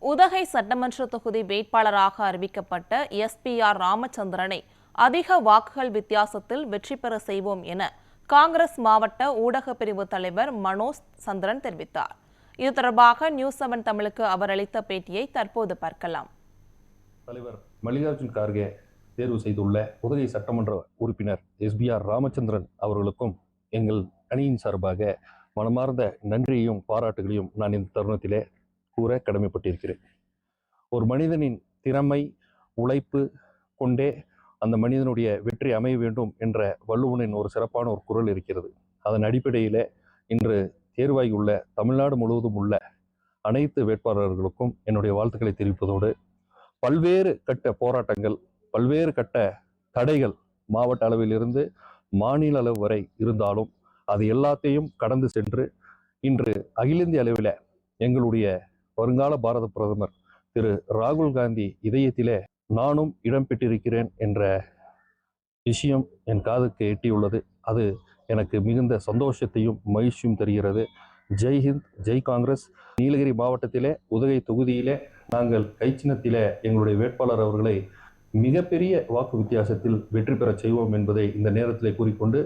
உதகை சட்டமன்ற தொகுதி வேட்பாளராக அறிவிக்கப்பட்ட எஸ்பிஆர் ராமச்சந்திரனை அதிக வாக்குகள் வித்தியாசத்தில் வெற்றி பெற செய்வோம் என காங்கிரஸ் மாவட்ட ஊடக பிரிவு தலைவர் மனோஜ் சந்திரன் தெரிவித்தார். இது தொடர்பாக நியூஸ் 7 தமிழுக்கு அவர் அளித்த பேட்டியை தற்போது பார்க்கலாம். தலைவர் மல்லிகார்ஜுன் கார்கே தேர்வு செய்துள்ள உதகை சட்டமன்ற உறுப்பினர் எஸ்பிஆர் ராமச்சந்திரன் அவர்களுக்கும் எங்கள் அணியின் சார்பாக மனமார்ந்த நன்றியையும் பாராட்டுகளையும் நான் இந்த தருணத்திலே கூற கடமைப்பட்டிருக்கிறேன். ஒரு மனிதனின் திறமை உழைப்பு கொண்டே அந்த மனிதனுடைய வெற்றி அமைய வேண்டும் என்ற வள்ளுவனின் ஒரு சிறப்பான ஒரு குரல் இருக்கிறது. அதன் அடிப்படையில் இன்று தேர்வாகியுள்ள தமிழ்நாடு முழுவதும் உள்ள அனைத்து வேட்பாளர்களுக்கும் என்னுடைய வாழ்த்துக்களை தெரிவிப்பதோடு, பல்வேறு கட்ட போராட்டங்கள் பல்வேறு கட்ட தடைகள் மாவட்ட அளவிலிருந்து மாநில அளவு வரை இருந்தாலும் அது எல்லாத்தையும் கடந்து சென்று இன்று அகில இந்திய அளவில் எங்களுடைய வருங்கால பாரத பிரதமர் திரு ராகுல் காந்தி இதயத்திலே நானும் இடம்பெற்றிருக்கிறேன் என்ற விஷயம் என் காதுக்கு எட்டியுள்ளது. அது எனக்கு மிகுந்த சந்தோஷத்தையும் மகிழ்ச்சியும் தருகிறது. ஜெய்ஹிந்த், ஜெய் காங்கிரஸ். நீலகிரி மாவட்டத்திலே உதகை தொகுதியிலே நாங்கள் கைச்சின்னத்திலே எங்களுடைய வேட்பாளர் அவர்களை மிகப்பெரிய வாக்கு வித்தியாசத்தில் வெற்றி பெற செய்வோம் என்பதை இந்த நேரத்தில் கூறிக்கொண்டு